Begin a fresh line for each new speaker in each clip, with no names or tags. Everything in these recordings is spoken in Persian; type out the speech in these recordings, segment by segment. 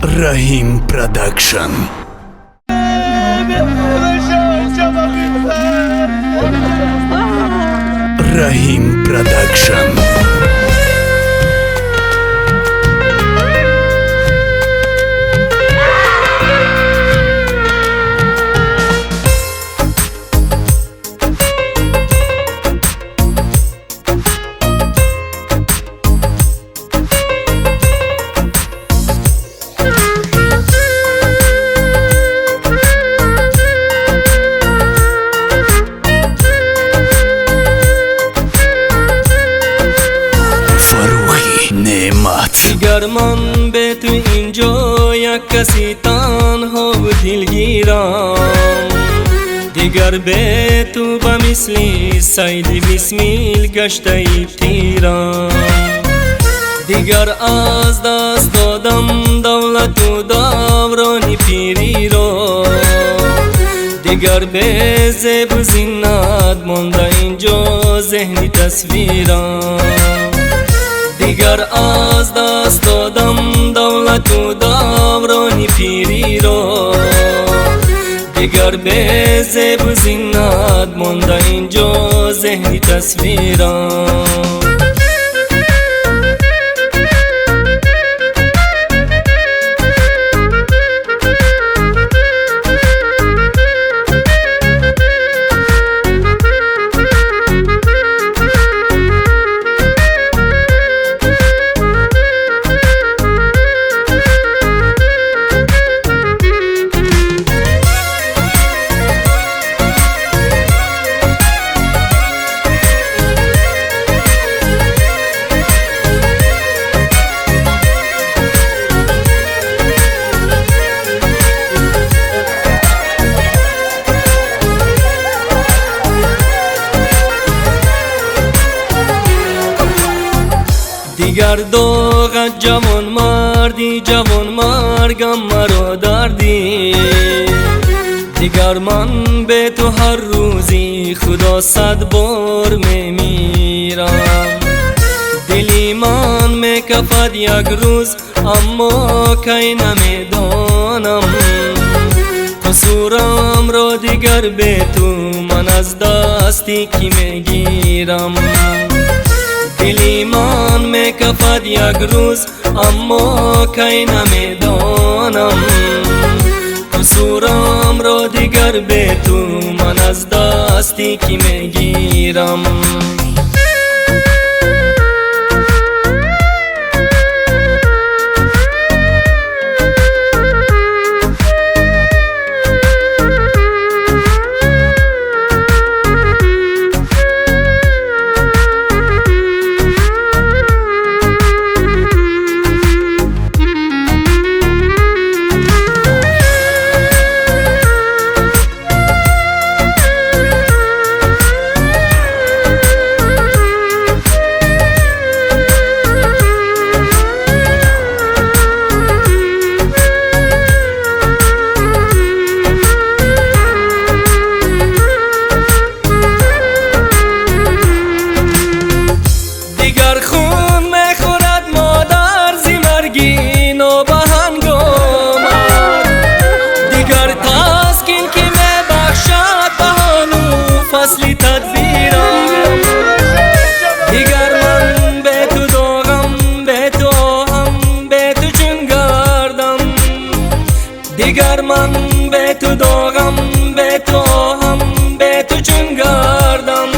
Rahim Production. Rahim Production.
دیگر من به تو اینجا یک کسی تنها و دلگیرم، دیگر به تو به مثلی سید بسمیل گشته ای تیرم. دیگر از دست دادم دولت و دوران پیری را، دیگر به زیب و زینت مانده اینجا ذهنی تصویرم. دیگر از دست دادم دولت و دوران پیری را، دیگر به زیب و زینت مانده اینجا ذهنی تصویرم. دیگر داغت جوان مردی، جوان مرگم مرا دردی. دیگر من به تو هر روزی خدا 100 بار میمیرم. دلی من میکفد یک روز اما کی نمیدانم، قصورم را دیگر به تو من از دستی کی میگیرم. دلی من میکفد یک روز اما کی نمیدانم، قصورم را دیگر به تو من از دستی کی میگیرم. فصلی تدبیرم دیگر من به تو داغم، به تو هم به تو چون گردم. دیگر من به تو داغم، به تو هم به تو چون گردم.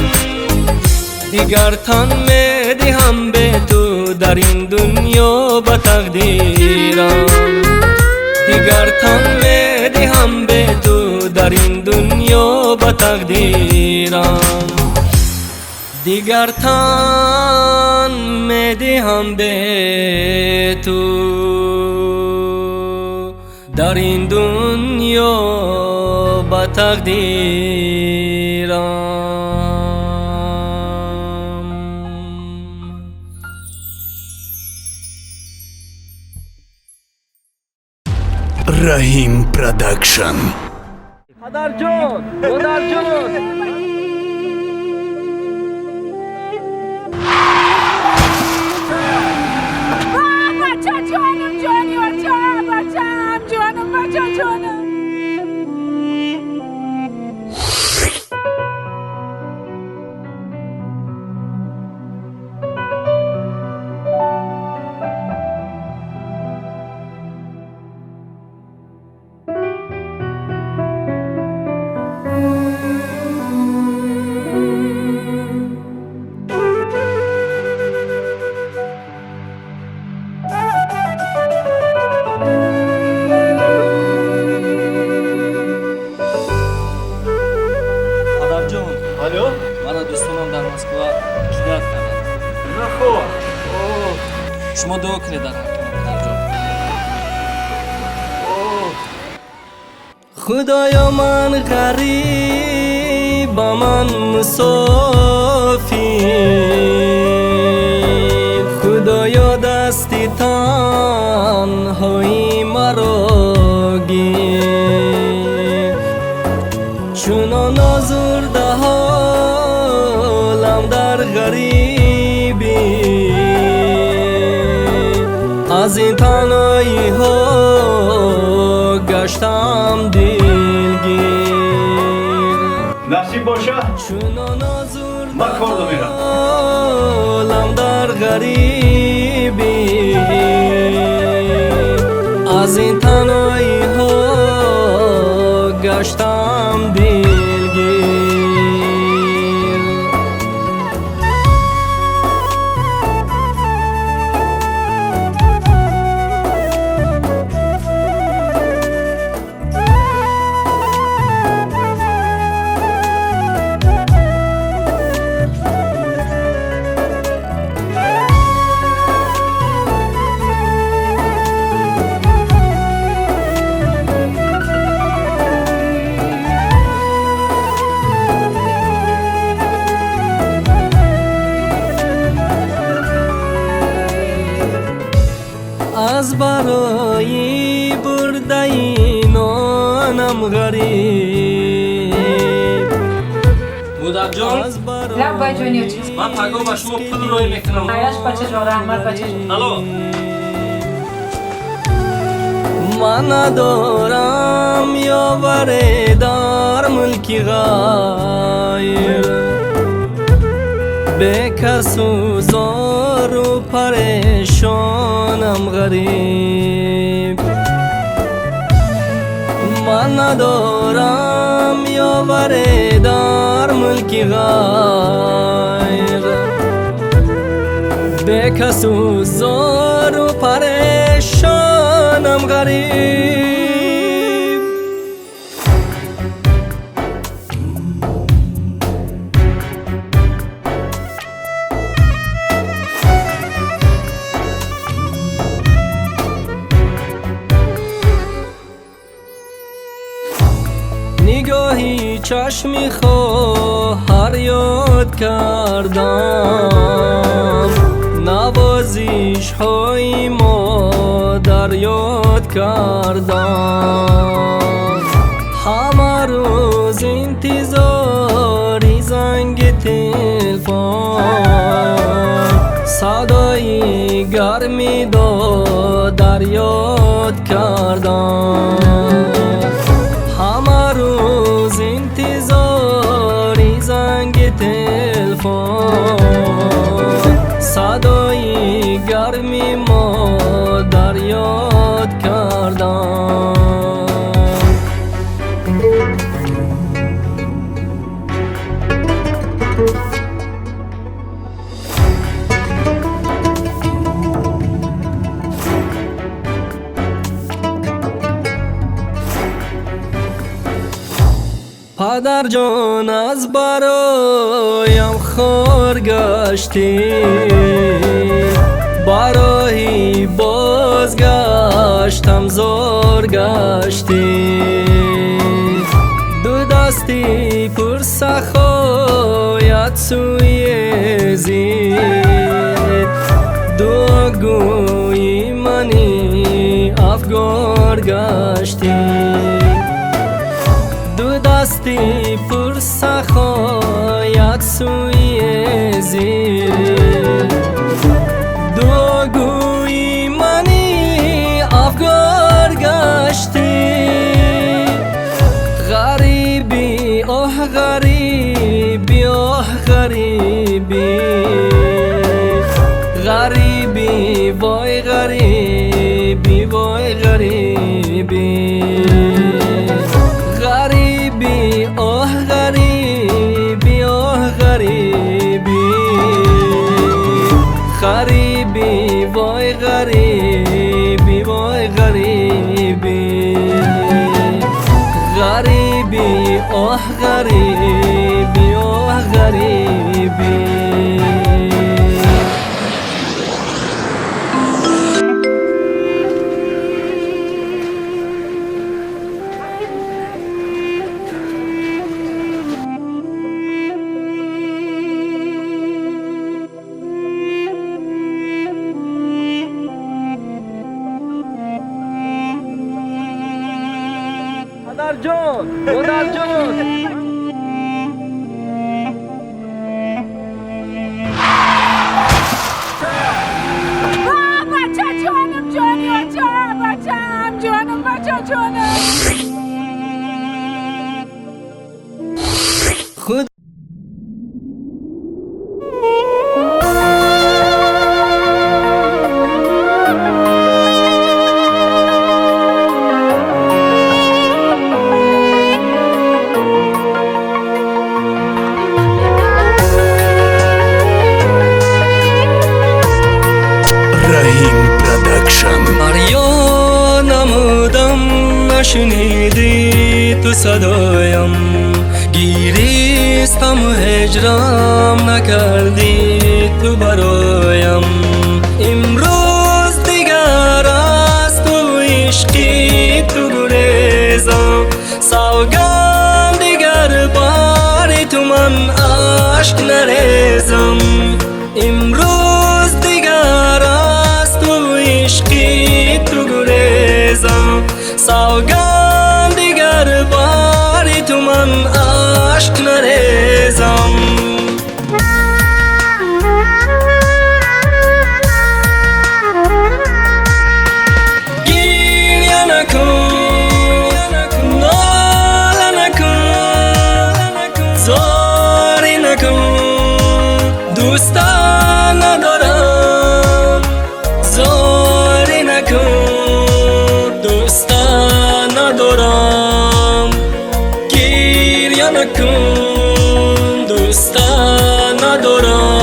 دیگر تن می دهم به تو در این دنیا به تقدیرم. دیگر تن می دهم به تو در این دنیا به تقدیرم. دیگر تن می دهم به تو در این دنیا به تقدیرم.
Rahim Production.
مادر جان، مادر جان.
بچه جانم جانی بچه
ما دعا کنید در حق خدایا من غریب من مسافر خدایا دستی تنهایی مرا گیر چونان آزرده حالم در غریبی از این تنهایی ها گشتم دلگیر
نصیب باشه
چونان
من کار رو میرم
حالم در غریبی از این تنهایی ها گشتم دلگیر از برای برده نانم غریب مادر جان
رب بجونی چیز
من پیغام به شما پول روی میکنم
خیرش بچه جان رحمت بچه جان
الو من ندارم یاوری در ملکی غیر به کس و زار و پریشانم غریب من ندارم یاوری در ملکی غیر به کس و زار و پریشانم غریب نگاهی چشمی خواهر یاد کردم نوازش های مادر یاد کردم همه روز انتظاری زنگ تلفن صدای گرمی دادر یاد کردم همه روز انتظاری زنگ تلفن صدای گرمی مادر یاد کردم پدر جان از برایم خار گشتی برای بازگشتم زار گشتی دو دستی پر سخایت سوی زید دو گوی منی افگار گشتی دو دستی پر سخایت سوی زیر دو گوی منی افگار گشتی غریبی آه غریبی آه غریبی غریبی وای غریبی وای غریبی غریبی آه غریبی آه غریبی غریبی وای غریبی وای غریبی غریبی آه غریبی آه غریبی مادر جون
بچه جانم جانم بچم جانم بچه جانم
خود
رحیم پروداکشن
دریا نمودم نشنیدی تو صدایم گیریستم و هجرم نکردی تو برایم امروز دیگر از تو عشقی تو گریزم سوگند دیگر بار تو من عشق نریزم امروز دیگر از تو عشقی تو گریزم سوگند دیگر بار تو من عشق نریزم گریه نکن ناله نکن زاری نکن دوستان ندارم زاری نکن دوستان ندارم گریه نکن دوستان ندارم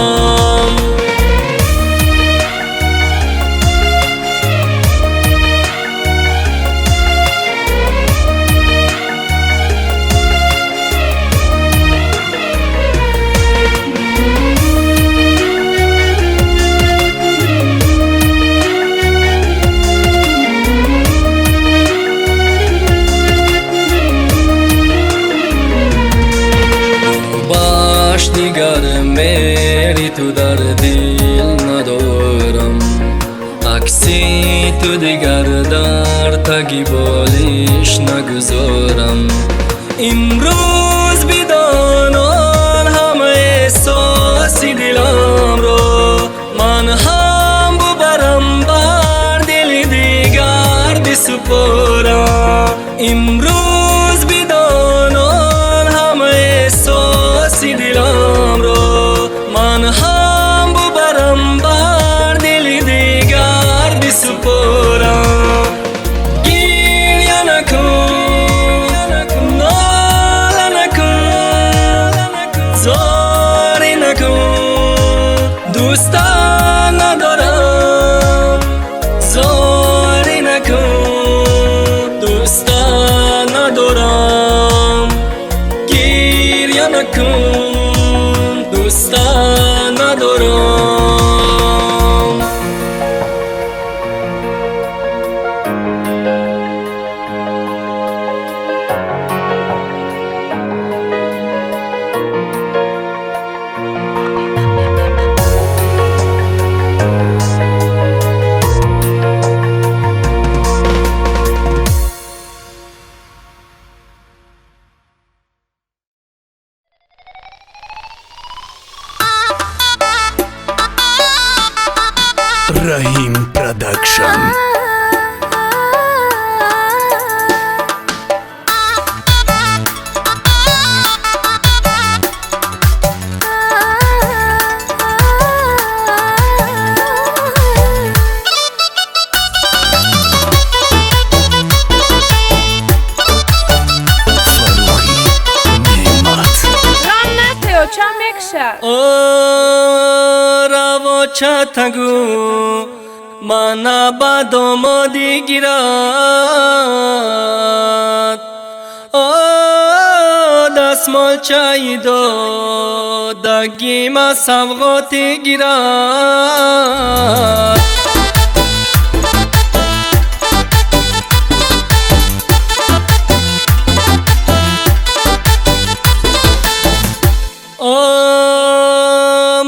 باش دیگر میری تو در دل ندارم عکسی تو دیگر در تگی بالش نگذارم امروز بدانان همه احساسی دلم رو من هم ببرم بر دل دیگر بسپارم امروز بدانان همه احساسی دلم رو من هم ببرم بر دل دیگر بسپارم گریه نکن ناله نکن زاری نکن دوستان ندارم زاری نکن دوستان ندارم گریه نکن دوستان ندارم
رحیم پروداکشن فروخی نعمت
ران چه میکشه
روا چتگو من بدم دیگرد دستمال چای دگی ما سوغات گیرد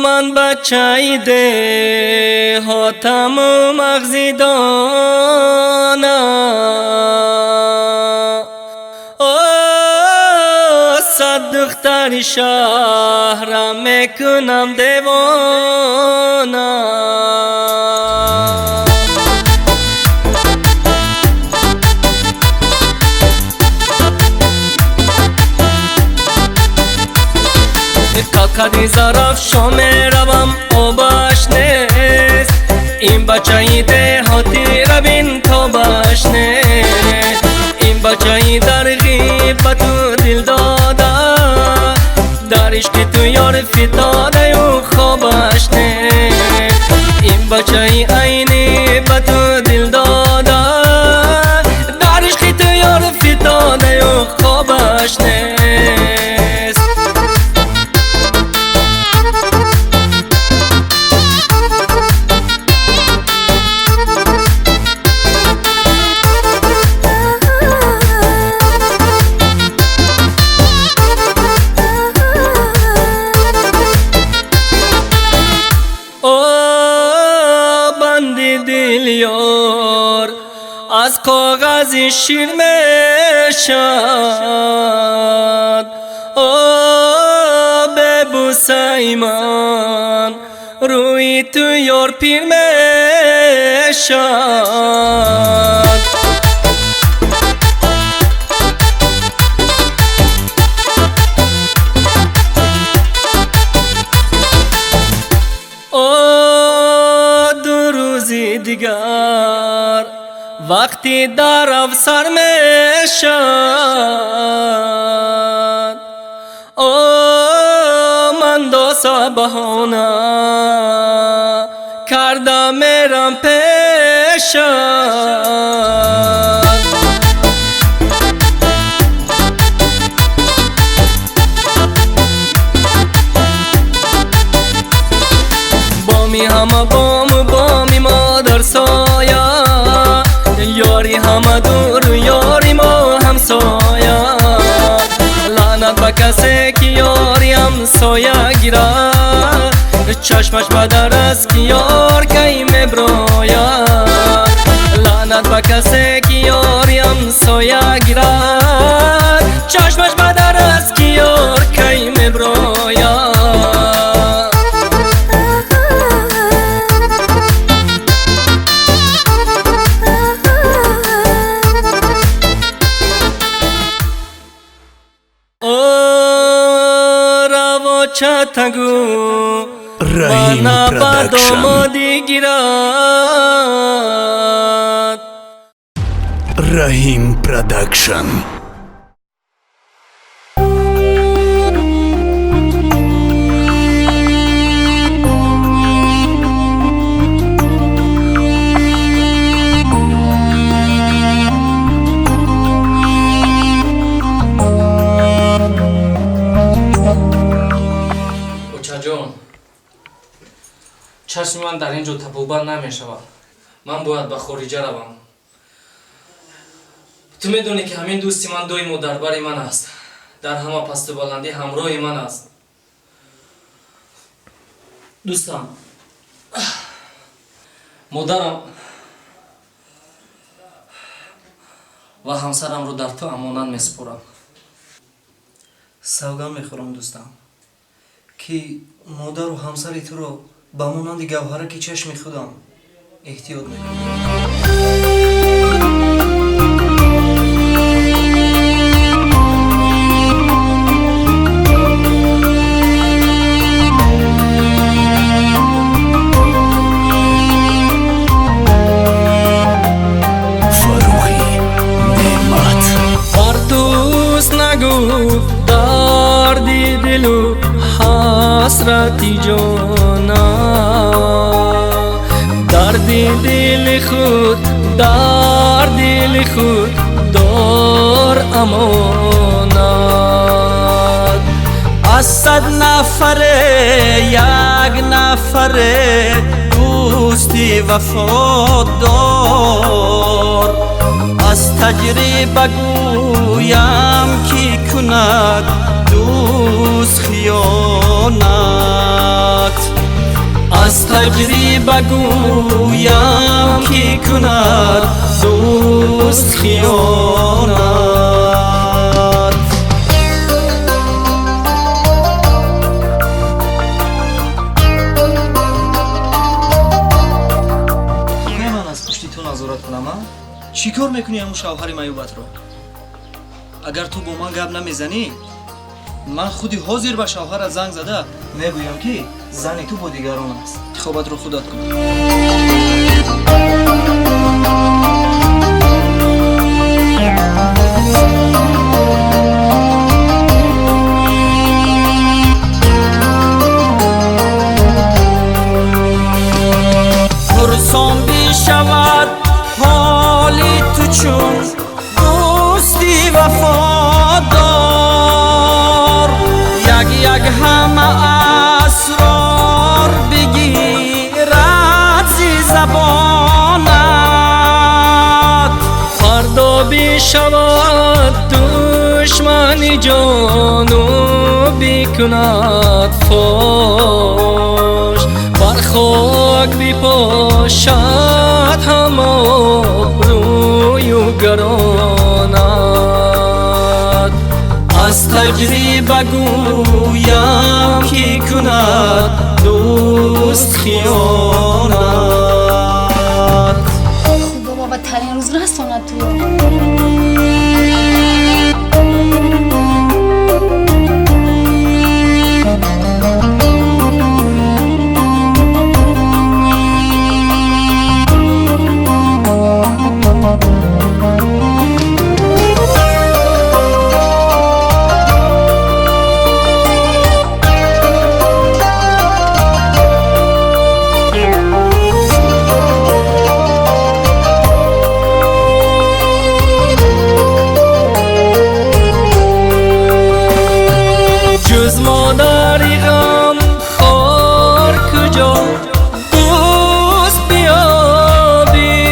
من بچه ده هاتم و مغزی دانا در شهرم میکنم دیوانه کاکدی ظرف شامه روم آبش نیست این بچه ای دهاتی روین تابش نیست این بچه ای در غیبت و دل داده در عشق تو یار فتاده و خوابش نیست این بچه ای عینی به تو دل داده در عشق تو یار فتاده و خوابش نیست از کاغذی شیر میشد ببوس ایمان روی تو یار پیر میشد دو روزی دیگر وقتی در افسر میشد من دوسا بهانه کردم میرم پیشد بامی همه بامی مادر سایه یاری همه دور یاری ما همسایه لعنت به کسی که یاری همسایه گیره چشمش به در است که یار کی میبرویه لعنت به کسی که یاری همسایه گیره چشمش به در است که یار کی میبرویه چتگو
Rahim Production. Rahim Production.
چشم من در اینجا تپوبند نمی شود. من باید به خارجه روم. تو میدونی که همین دوستی من دوی مو در بر من است. در همه پست و بلندی همراه من است. دوستم مادرم و همسرم رو در تو امانت میسپارم.
سوگند میخورم دوستم که مادر و همسر تو رو با مانند گوهره که چشم خودم احتیاط میکنم.
Faruhi Nemat.
Bardus nagu dardi dilu hasrati jona dardi dil khud dor amonat
از 100 نفره یک نفره دوستی وفادار از تجربه گویم کی کند دوست خیانت از تجربه گویم کی کند دوست خیانت چی کار میکنی همون شوهر مایوبت رو؟ اگر تو با من گپ نمیزنی من خودی حاضر به شوهرت زنگ زده میگویم که زن تو با دیگران است. خوابت رو خودت کن.
پرسان بشود حالی تو چون دوستی وفادار یک همه اسرار بگیرد زی زبانت فردا بشود دشمنی جانو بکند فاش بر خاک بپاشد همه آبروی و گرانت از تجربه گویم که کند دوست خیانت
خدا بابا ترین روز رساند تو
جز مادری غم خار کجا دوست بیابی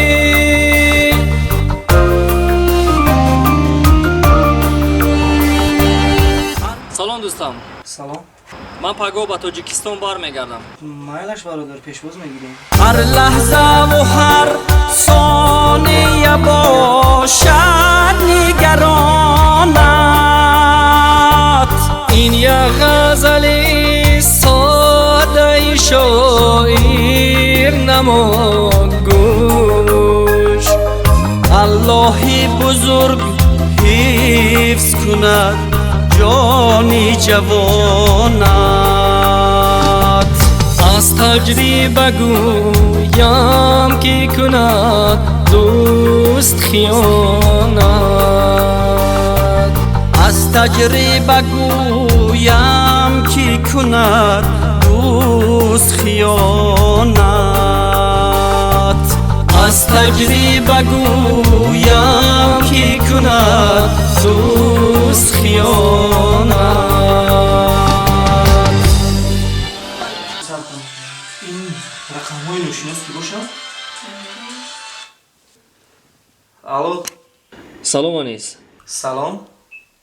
سلام دوستم
سلام.
من پگاه به تاجیکستان برمیگردم
مایلش برادر پیشواز میگیریم.
هر لحظه و هر ثانیه باشد نگرانت این یک غزل ساده شاعر نما گوش الله بزرگ حفظ کند جانی جوانت از تجربه گویم که کند دوست خیانت از تجربه گویم که کند دوست خیانت از تجربه گویم که کند دوست خیانت
این رقم های نوشیناست که باشم؟ الو.
سلام انیس
سلام.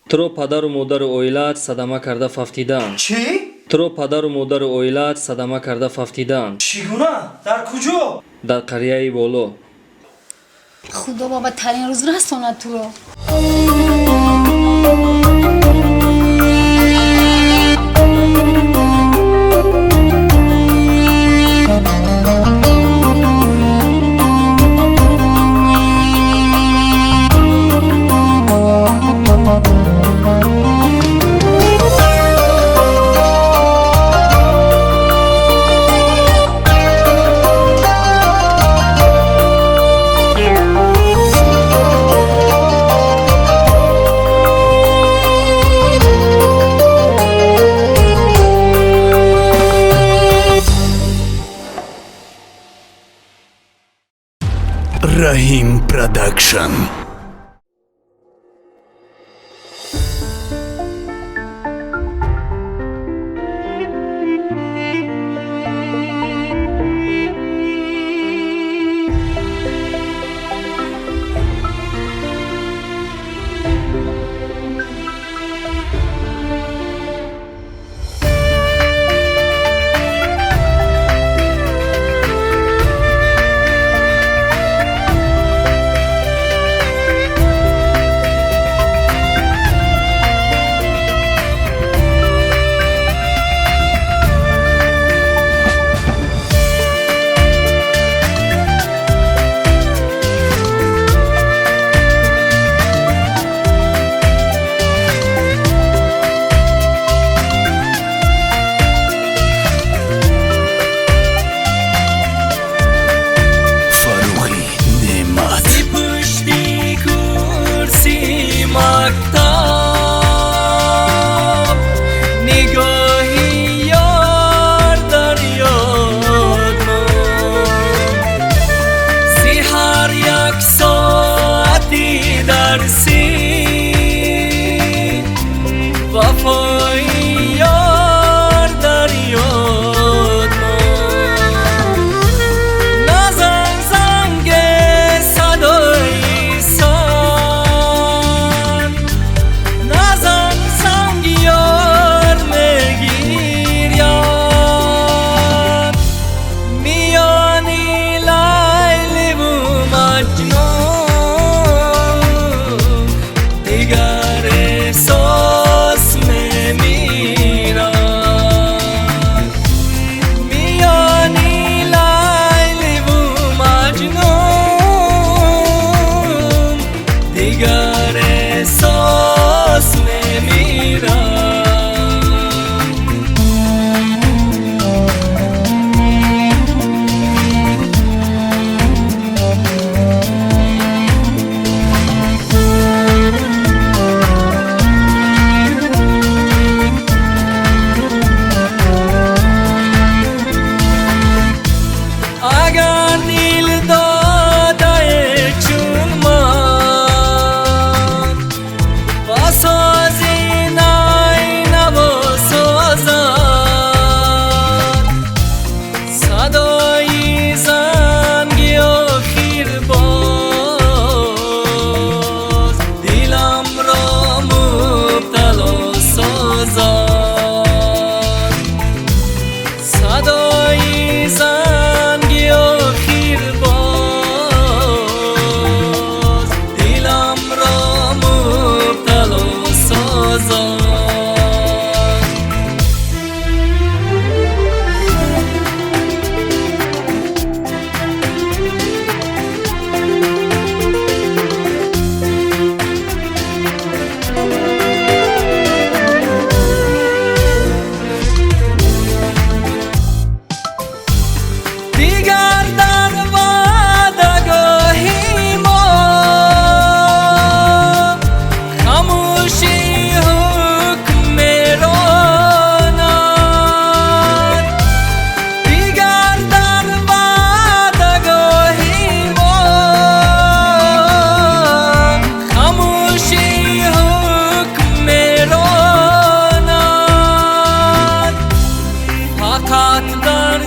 تو پدر و مادر اویلت صدمه کرده ففتیدن
چی؟
تو پدر و مادر اویلت صدمه کرده ففتیدن
چگونه؟ در کجا؟
در قریه بالو
خدا بابا ترین روز رساند تو رو
Rahim Production.
مکتب نگاهی یار در یاد ماند زی هر یک ساعتی درسی وفایی یار در یاد ماند نزن زنگ صدای سر نزن زنگ یار میگیر یار میانی لیلی و مجنون دیگر احساس میمیرم میانی لیلی و مجنون دیگر احساس میمیرم اگر دل داده چون من بسازی نای نوا سازد صدای زنگی آخیر باز دلم را مبتلا سازد صدای زنگی آخیر باز دلم را مبتلا سازد دیگر در وعدگاهی ما خاموشی حکم میراند دیگر در وعدگاهی ما خاموشی حکم میراند فقط در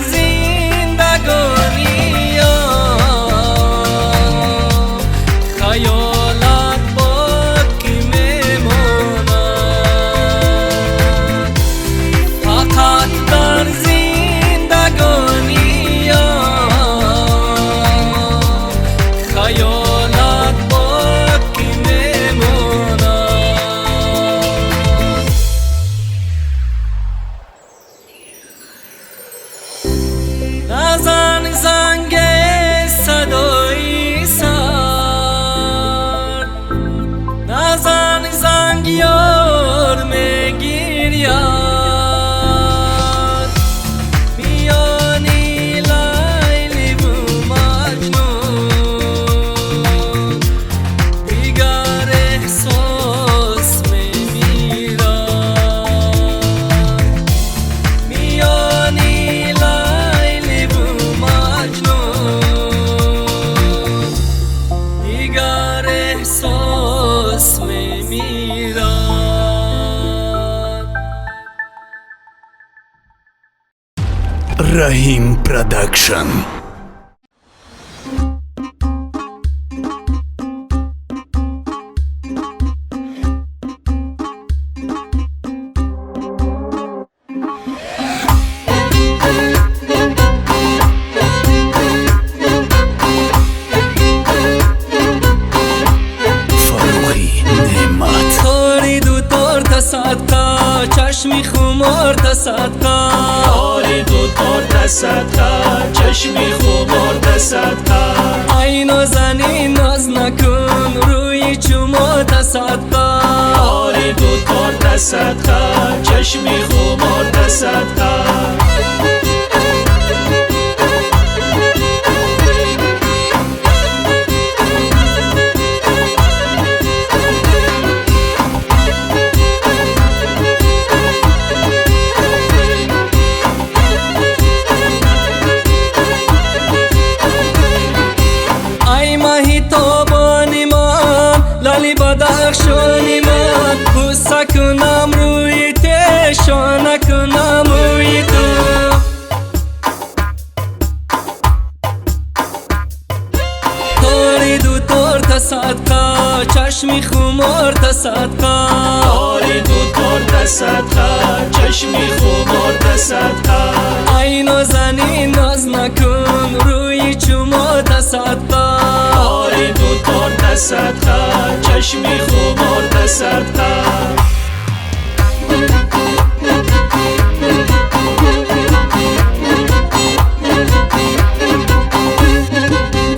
خیالت باقی میماند فقط در زندگانی خیالت باقی میماند نزن زنگ صدای سر نزن زنگ یار میگیرد میانی لیلی و مجنون دیگر احساس میمیرد میانی لیلی و مجنون دیگر احساس میمیرد
رحیم پروداکشن. فروخی نعمت
خورید و تورت صدقه چشمی خمار تصدقه
خورید و تورت صدقه چشمی خمار صدقه
عین و زنی ناز نکن روی چما تصدقه
خورید و تورت صدقه چشمی خمار صدقه
گلی بدخشانی من بوسه کنم روی تشانه کنم روی تو تاری دو تار تا صدقه چشمی خمار تا صدقه
تاری دو تار تا صدقه چشمی خمار تا صدقه
ای نازنین ناز نکن روی چما تا صدقه
تاری دو تار تا صدقه چشمی خمار تا صدقه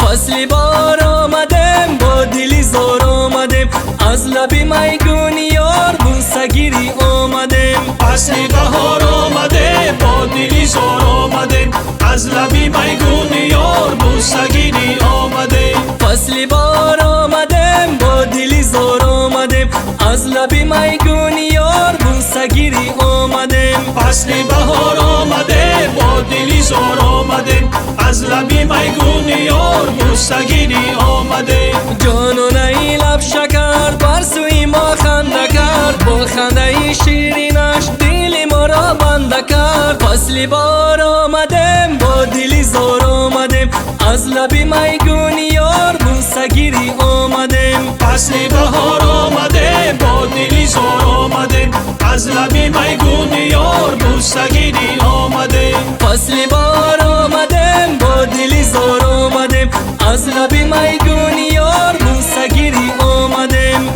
فصلی بار آمدم با دلی زار آمدم از لبی میگون یار بوسگیری آمدم
فصل بهار آمده با دلی زار آمده از لبی میگون یار بوسگیری آمده
فصلی بار آمدم با دلی زار آمدم از لبی میگون یار بوسگیری آمدم
فصل بهار آمده با دلی زار آمده از لبی میگون یار بوسگیری آمده
جانانه لب شکر بر سوی ما خنده کرد با خنده شیرینش دل ما را بنده کرد فصلی بار آمدم با دلی زار آمدم از لبی میگون یار بوسگیری آمدم
فصل بهار آمده با دلی زار آمده از لبی میگون یار بوسگیری آمده
فصلی بار آمدم با دلی زار آمدم از لبی میگون یار بوسگیری آمدم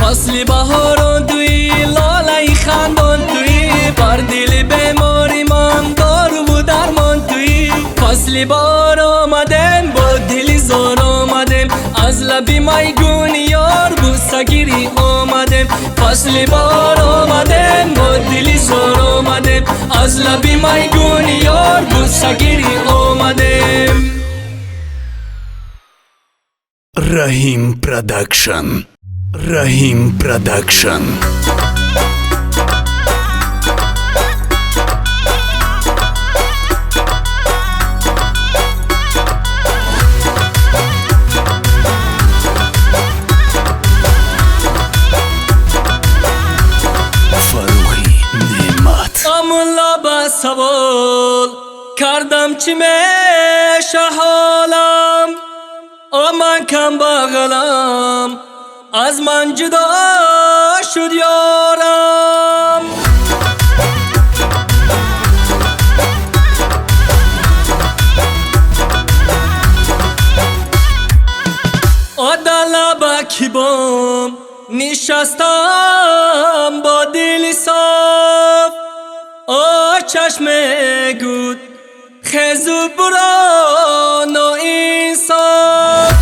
فصلی بهاران توی لاله خندان توی بر دل بیماری من دارو و درمان توی فصلی بار آمدم با دلی زار آمدم از لبی میگون یار بوسگیری آمدم فصلی بار آمدم با دلی زار آمدم از لبی میگون یار بوسگیری آمدم
Rahim Production. Rahim Production. Faruqi Nemat.
امولا با سوال کردم چی میشه حالم من کم بغلم از من جدا شد یارم دلبکی بام نشستم با دلی صاف چشم گود خزو برا ناانصاف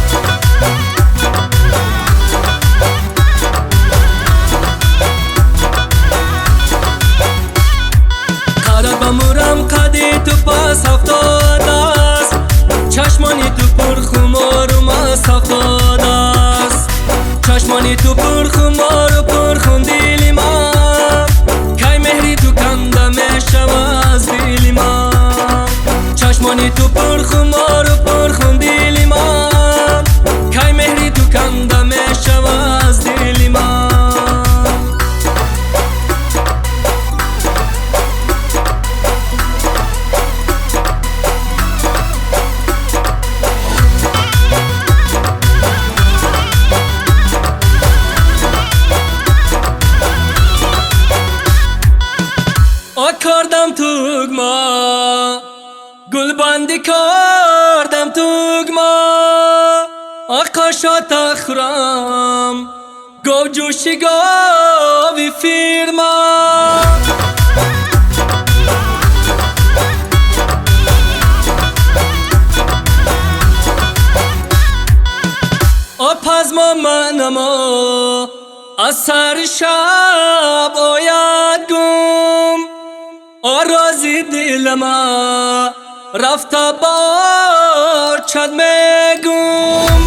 قدر بمورم قدی تو پس هفتاد است چشمانی تو پر خمار و مست هفتاد است چشمانی تو پر خمار و پر خون دلی من کی مهری تو کنده میشم از دلی من چشمانی تو پر خمار و پر خون دلی من کی مهری تو کنده میشم از دلی من کردم توگما گل بندی کردم توگما آقاشا تخرم گو جوشی گاوی فیرما پس ما منما از سر شب آید گم آرازی دلما رفته بار چد میگم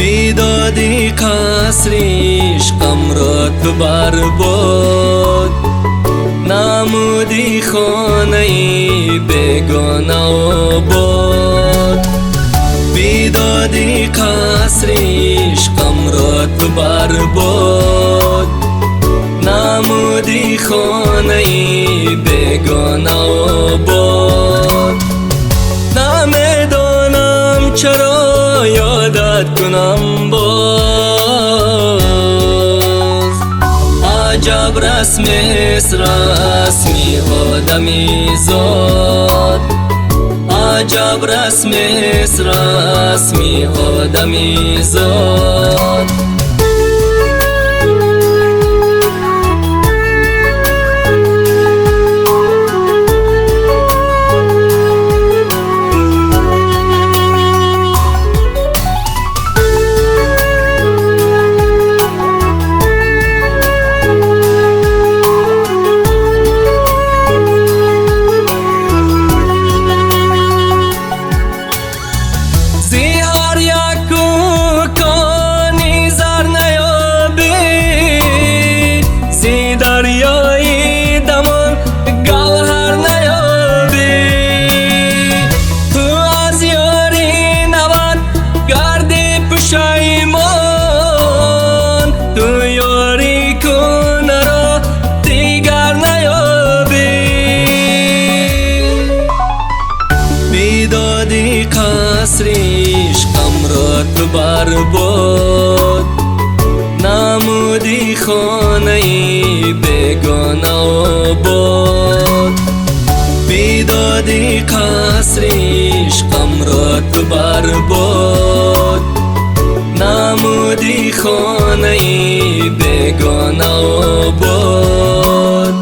بیدادی قصر عشقم را تو برباد نمودی خانه بیگانه آباد بیدادی قصر عشقم را تو برباد نمودی خانه بیگانه آباد نمیدانم چرا یادت کنم باز عجب رسم است رسمی آدمی زاد عجب رسم است رسمی آدمی زاد دریای دمان گوهر نیابی تو از یاری نبود گردی پشیمان تو یاری کن را دیگر نیابی بیدادی قصر عشقم را تو برباد نمودی خانه بیگانه آباد بیدادی قصر عشقم را تو برباد نمودی خانه بیگانه آباد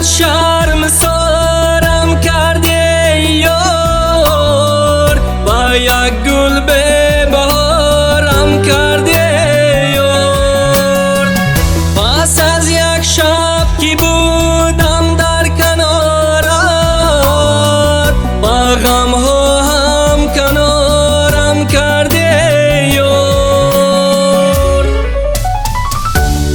شرم سارم کرده یار با یک گل به بهارم کرده یار پس از یک شب که بودم در کنارت با غم ها هم کنارم کرده یار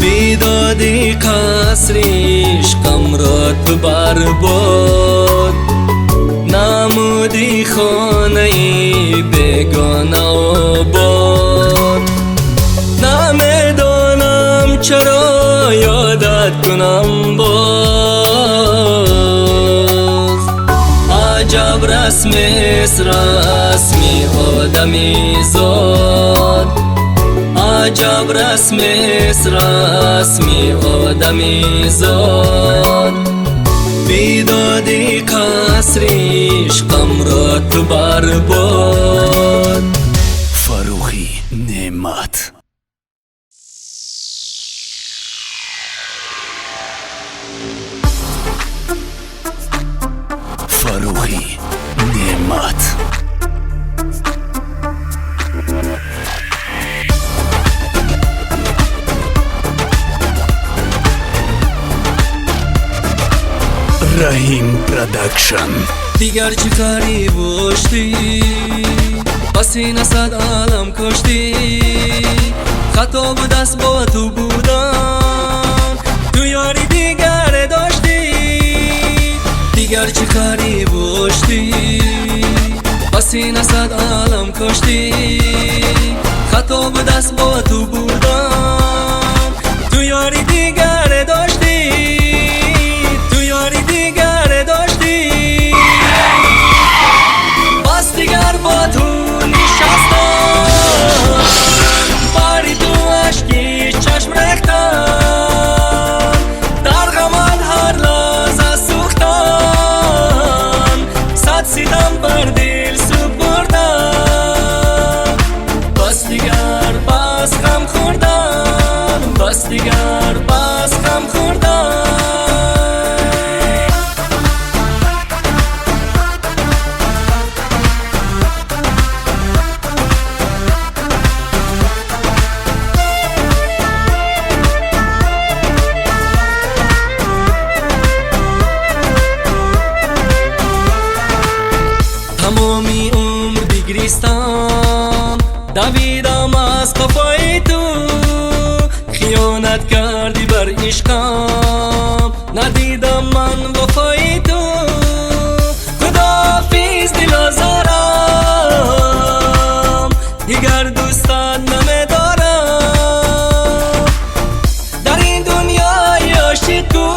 بیدادی قصر عشقم را تو برباد نمودی خانه بیگانه آباد نمیدانم چرا یادت کنم باز عجب رسم است رسمی آدمی زاد عجب رسم است رسمی آدمی زاد بیدادی قصر عشقم را تو برباد
فروخی نعمت فروخی نعمت رحیم پروداکشن
دیگر چی کاری باشتی پسین صد عالم کشتی خطا بود دست با تو بودم تو یاری دیگر داشتی دیگر چی کاری باشتی پسین صد عالم کشتی خطا بود دست با تو بودم تو یاری دیگر داشتی تو یاری دیگر داشتی بس دیگر با تو نشستم باری تو عشقی چشم ریختم در غمت هر لحظه سوختم صد سیدم بر دل سپردم بس دیگر بس غم خوردم دیگر بس غم خوردم. تمامی عمر بگریستم دویدم از قفای تو، خیانت کردی بر عشقم ندیدم من وفای تو. خداحافظ دل آزارم دیگر دوستت نمیدارم، در این دنیای عاشق کوش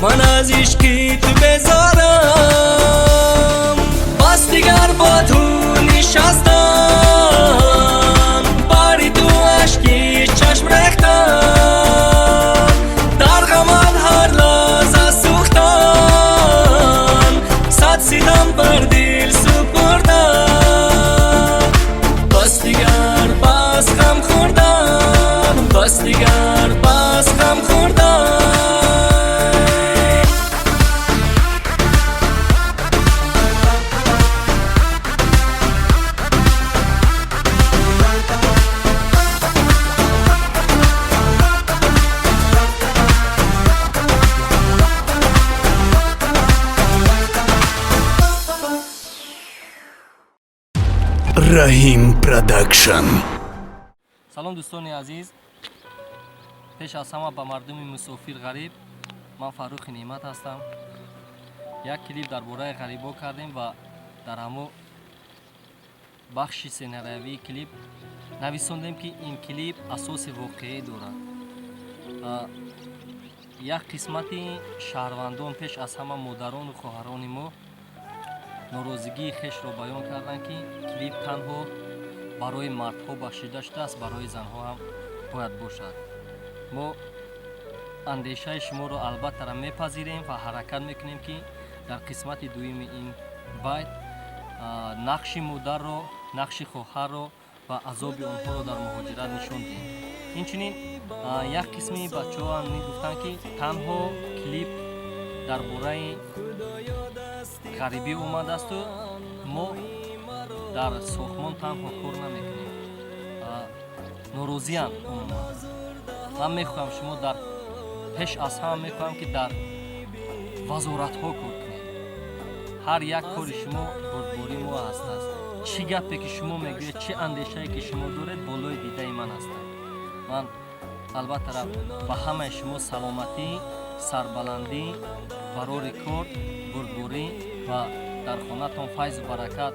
من از عشقی تو بزارم. بس دیگر با تو نشستم باری تو عشقی چشم ریختم، در غمت هر لحظه سوختم، صد ستم بر دل سپردم. بس دیگر بس غم خوردم، بس دیگر بس غم خوردم.
Rahim Production.
салом дӯстони азиз, пеш аз ҳама ба мардуми мусофир ғариб, ман Фаррухи Неъмат ҳастам. як клип дар бораи ғарибо кардем ва дар ҳамо бахши сценариявии клип нависондем ки ин клип асоси воқеӣ дорад. як қисмати шаҳрвандон пеш аз ҳама модарону хоҳарони мо норозигии хешро баён карданд ки клип танҳо барои мардҳо бахшида шудааст, барои занҳо ҳам бояд бошад. мо андешаи шуморо албатта мепазирем ва ҳаракат мекунем ки дар қисмати дуюми ин байт нақши модарро, нақши хоҳарро ва азоби онҳоро дар муҳоҷират нишон диҳем. инчунин як қисми бачаҳо ҳам гуфтанд ки танҳо клип дар бораи ғарибӣ омадасту мо дар сохмон танҳо кор намекунем, норозиянд умуман. ман мехоҳам шумо дар пеш аз ҳама мехоҳам ки дар вазоратҳо кор кунед. ҳар як кори шумо бурдбори мо ҳастааст. чӣ гапе ки шумо мегӯед, чӣ андешае ки шумо доред болои дидаи ман ҳастад. ман албатта ба ҳамаи шумо саломатӣ, сарбаландӣ, барори кор, бурдборӣ ва дар хонатон файзу баракат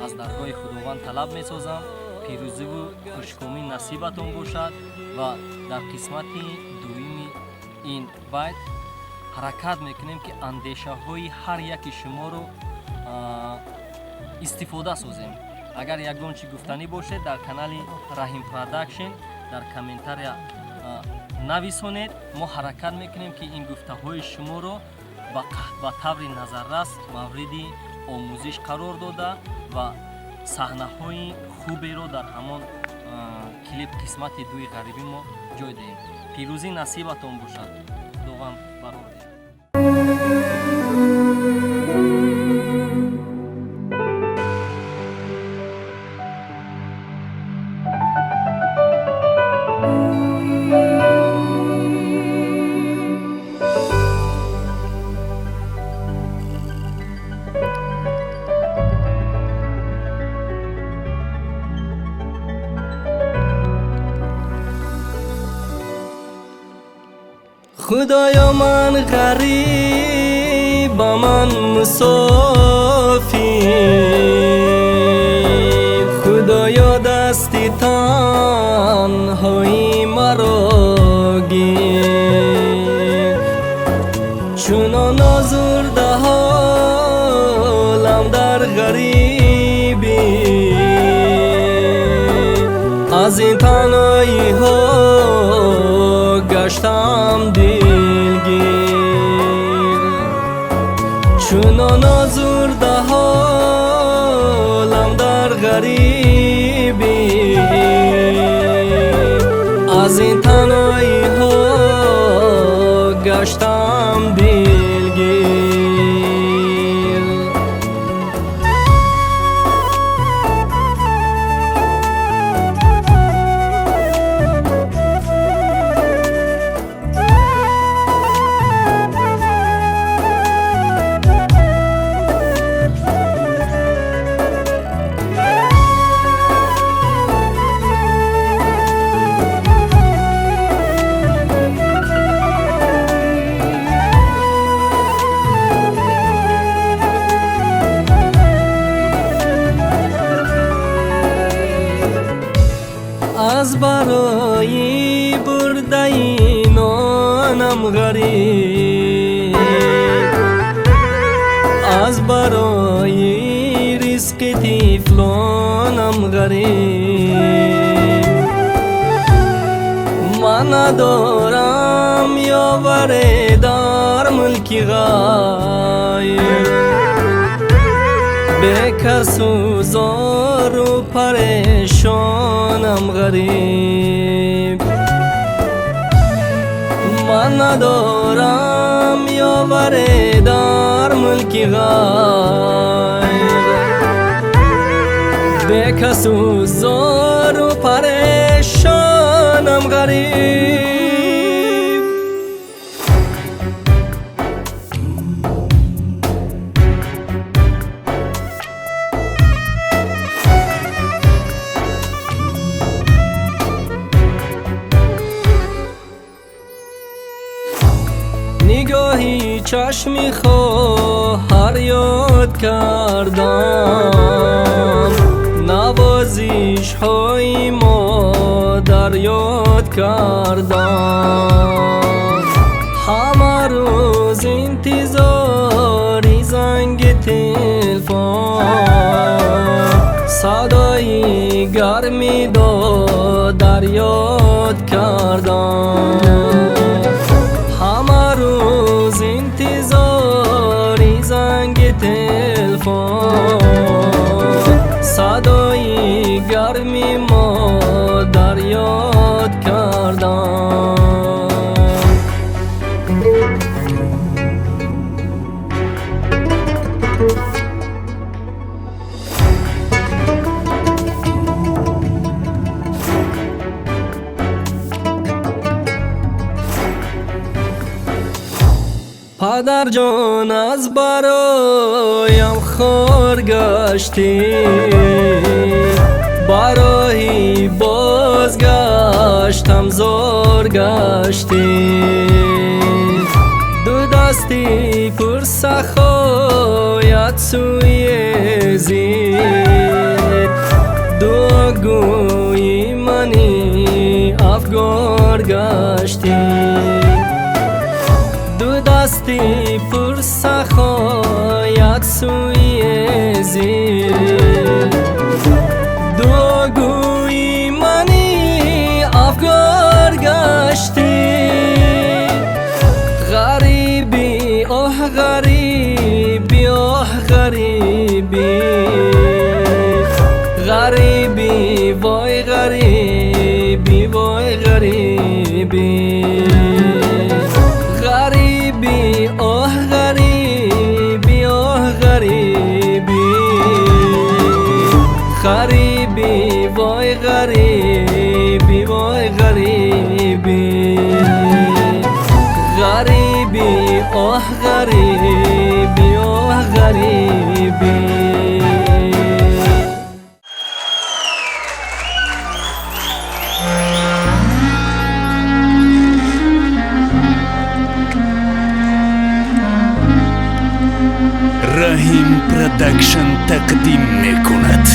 аз даргоҳи худованд талаб месозам. пирӯзиву хушкомӣ насибатон бошад ва дар қисмати дуюми ин байт ҳаракат мекунем ки андешаҳои ҳар яки шуморо истифода созем. агар ягон чи гуфтанӣ бошед дар канали Rahim Production дар комментария нависонед. мо ҳаракат мекунем ки ин гуфтаҳои шуморо ба таври назаррас мавриди омӯзиш қарор дода ва саҳнаҳои хуберо дар ҳамон клип қисмати дуи ғарибӣ мо ҷой диҳем. пирӯзӣ насибатон бошад. худованд барор диҳад. خدایا من غریب من مسافر، خدایا دستی تنهایی مرا گیر، چونان آزرده حالم در غریبی، از این تنهایی ها گشتم دلگیر، چونان آزرده حالم در غریبی، این تنهایی ها گشتم دلگیر. از برای برده نانم غریب، از برای رزق طفلانم غریب. من ندارم یاوری در ملک غیر، به کس و زار و پریشانم غریب. من ندارم یاوری در ملک غیر، به کس و زار و پریشانم غریب. نگاهی چشمی خواهر یاد کردم، نوازش های مادر یاد کردم. همه روز انتظاری زنگ تلفن، صدای گرمی دادر یاد کردم. همه روز انتظاری زنگ تلفن، صدای گرمی مادر یاد کردم. پدر جان از برایم خار گشتی، برای بازگشتم زار گشتی. دو دستی پر سخایت سوی زیر، دو گوی منی افگار گشتی. دو دستی پر سخایت سوی زیر، دو گوی منی افگار گشتی. غریبی آه غریبی آه غریبی، غریبی وای غریبی وای غریبی. غریبی آه غریبی آه غریبی، غریبی وای غریبی وای غریبی. غریبی آه غریبی آه غریبی.
رحیم پروداکشن تقدیم میکند.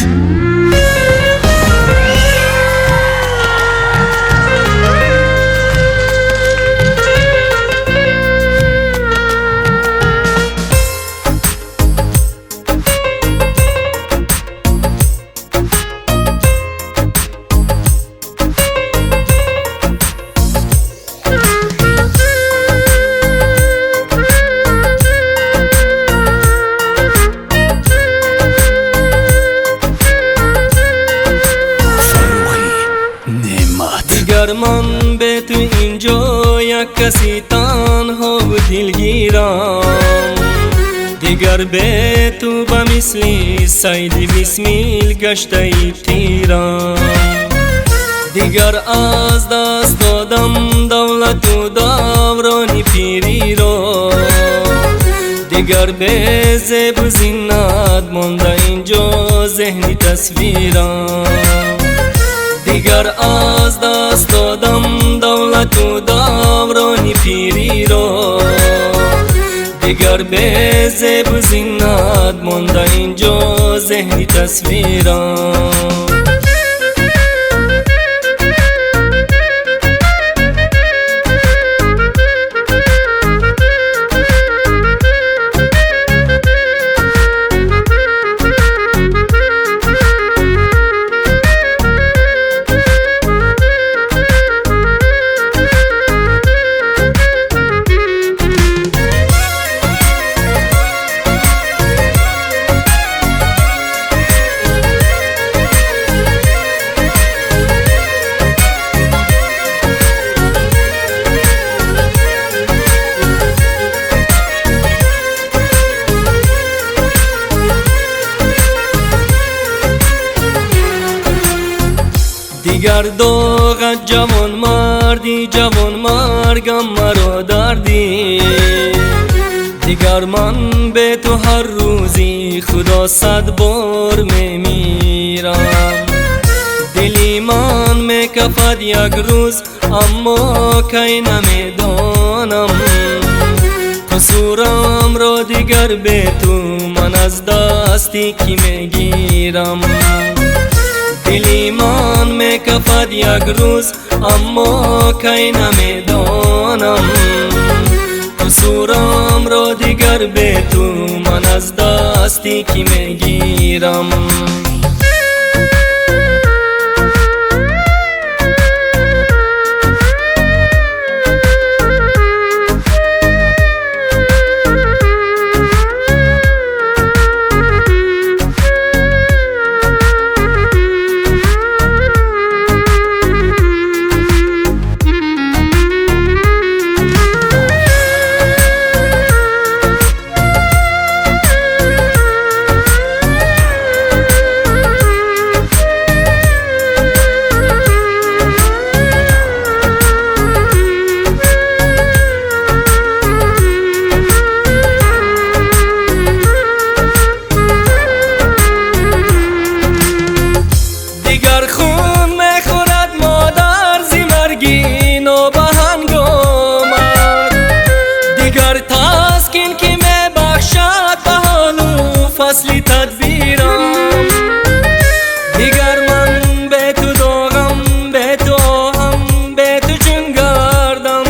به تو اینجا یک کسی تنها و دلگیرم، دیگر به تو به مثلی سیدی بسمیل گشته ای تیرم. دیگر از دست دادم دولت و دوران پیری را، دیگر به زیب و زینت مانده اینجا ذهنی تصویرم. دیگر از دست دادم دولت و دوران پیری را، دیگر به زیب و زینت مانده اینجا ذهنی تصویرم. دیگر داغت جوان مردی جوان مرگم مرا دردی، دیگر من به تو هر روزی خدا 100 بار میمیرم. دلی من میکفد یک روز اما کی نمیدانم، قصورم را دیگر به تو من از دستی کی میگیرم. دلی من میکفد یک روز اما کی نمیدانم، قصورم را دیگر به تو من از دستی کی میگیرم. فصلی تدبیرم، دیگر من به تو داغم، به تو هم به تو چون گردم.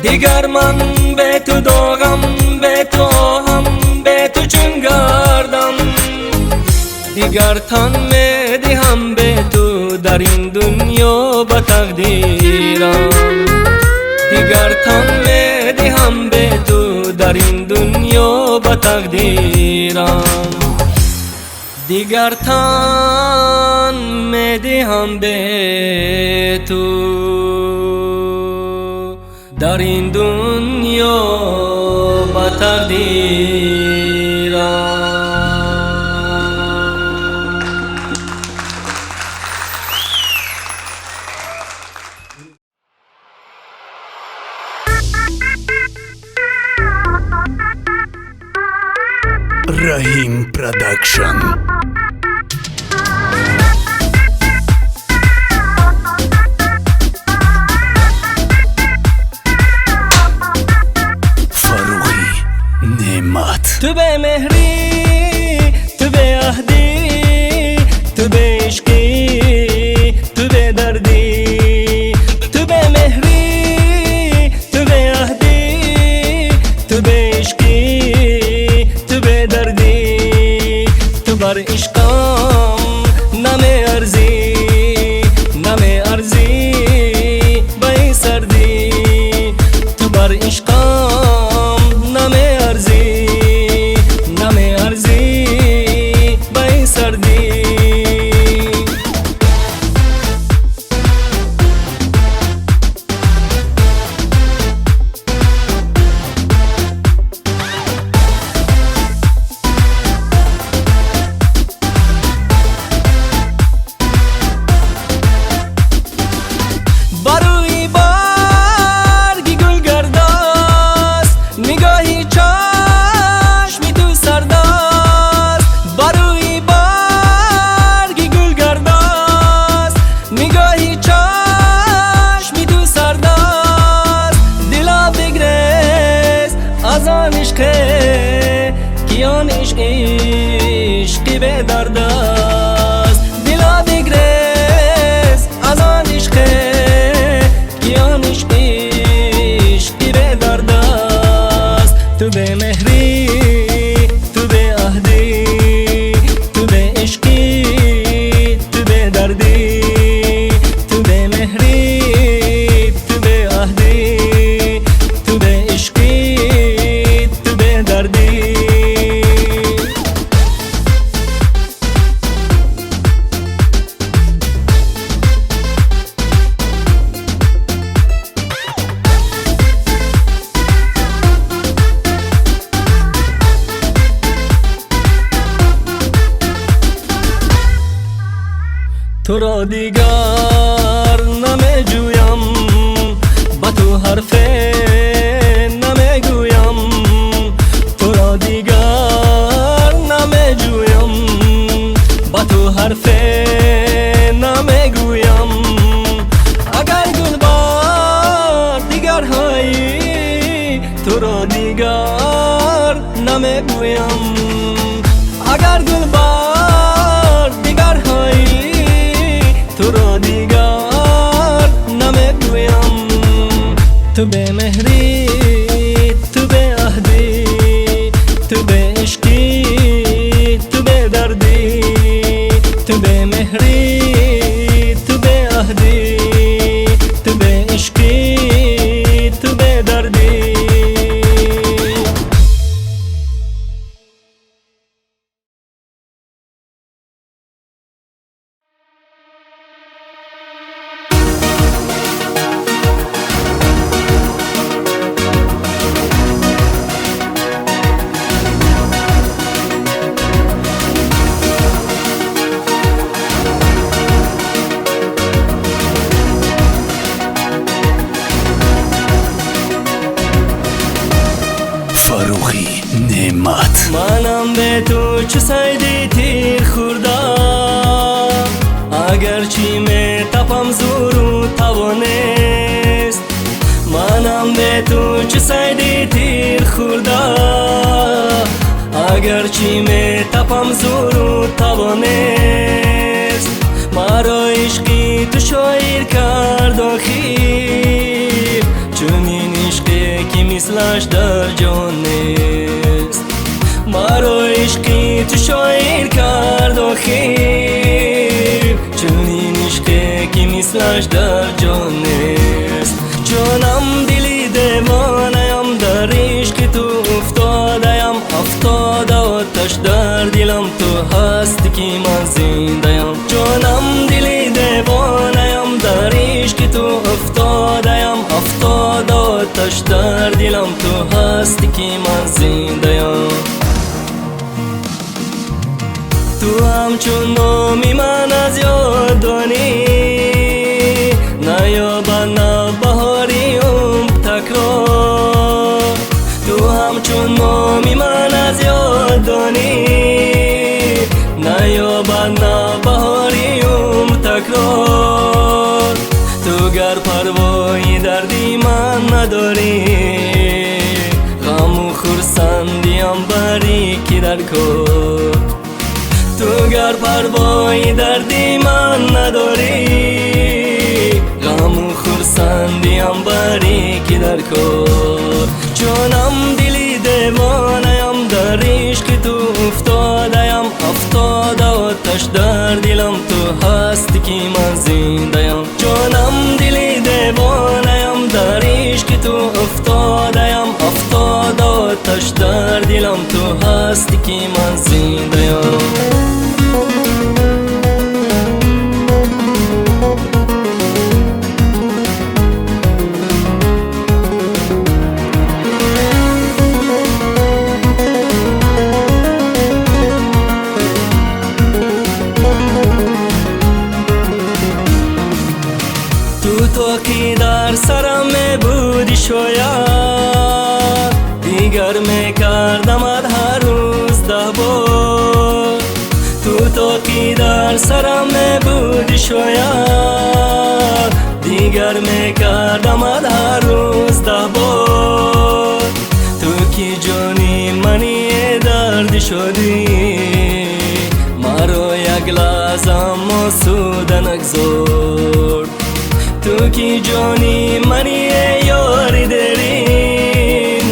دیگر من به تو داغم، به تو هم به تو چون گردم. دیگر تن میدهم به تو در این دنیا به تقدیرم، دیگر تن میدهم به تو در این دنیا به تقدیرم. دیگر تن میدهم به تو در این دنیا به تقدیرم.
Rahim Production. Farughi Nemat.
تو به مهری، تو به عهدی، تو به عشقی، تو به دردی. تو به مهری، تو به عهدی، تو به عشقی، تو به دردی. تو بر عشقم نمی ارزی، نمی ارزی به سردی. تو بر عشقم نمی ارزی، به درد است دلا بگریز از آن عشقه که آن عشقی به درد است تو به مهری تو به عهدی تو به عشقی تو به دردی تو به مهری تو به عهدی تو به عشقی تو به دردی تو را دیگر نمی جویم با تو حرف نمی گویم تو را دیگر نمی جویم با تو حرف نمی گویم اگر گلبار دیگر هایی تو را دیگر نمی گویم اگر گلبار دیگر هایی تو را دیگر نمیگویم تو به مهری تو به عهدی تو به عشقی تو به دردی تو به مهری تو به عهدی تو به عشقی تو به دردی
فروخی نعمت
منم به تو چه سیدی تیر خوردم اگرچی می تپم زور و توانست منم به تو چه سیدی تیر خوردم اگرچی می تپم زور و توانست مرا عشقی تو شاعر کرد آخیر چونین عشقی که مثلش در جان نیست مرا عشقی تو شاعر کرد آخیر چونین عشقی که مثلش در جان نیست جانم دلی دیوانه‌ام در عشق تو افتاده‌ام افتاده آتش در دلم تو هستی که من زنده‌ام جانم دلی دیوانه‌ام در عشق تو افتاده‌ام افتاده آتش در دلم تو هستی که من زنده‌ام تو همچون نامی من از یاد دانی نیابد نه بهاریم تکرار تو همچون نامی من از یاد دانی نیابد نه بهاریم تکرار تو گر پروای دردی من نداری غم و خرسندیم بری که در کار تو گر پروای دردی من نداری غم و خرسندیم بری که در کار جانم دلی دیوانه‌ام در عشق تو افتاده‌ام افتاده آتش در دلم تو هستی که من زنده‌ام جانم دلی دیوانه‌ام در عشق تو افتاده‌ام افتاده آتش در دلم تو هستی که من زنده‌ام تو که در سرم می بودی شاید دیگر می کردمت هر روز 10 بار تو که در سرم می بودی شاید دیگر می کردمت هر روز 10 بار تو که جانی منی درد شدی یک لحظه اما سود نگذار تو کی جانی منی ای یاری درین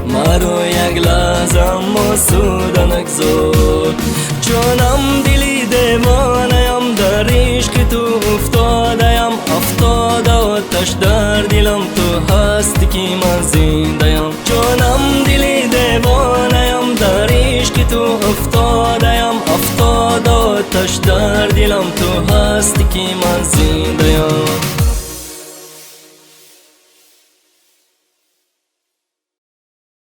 مرو یک لحظه اما سود نگذار جانم دلی دیوانه‌ام در عشق تو افتاده‌ام افتاده آتش در دلم تو هستی که من زنده‌ام جانم دلی دیوانه‌ام در عشق تو افتاده‌ام افتاده آتش در دلم تو هستی که من زنده‌ام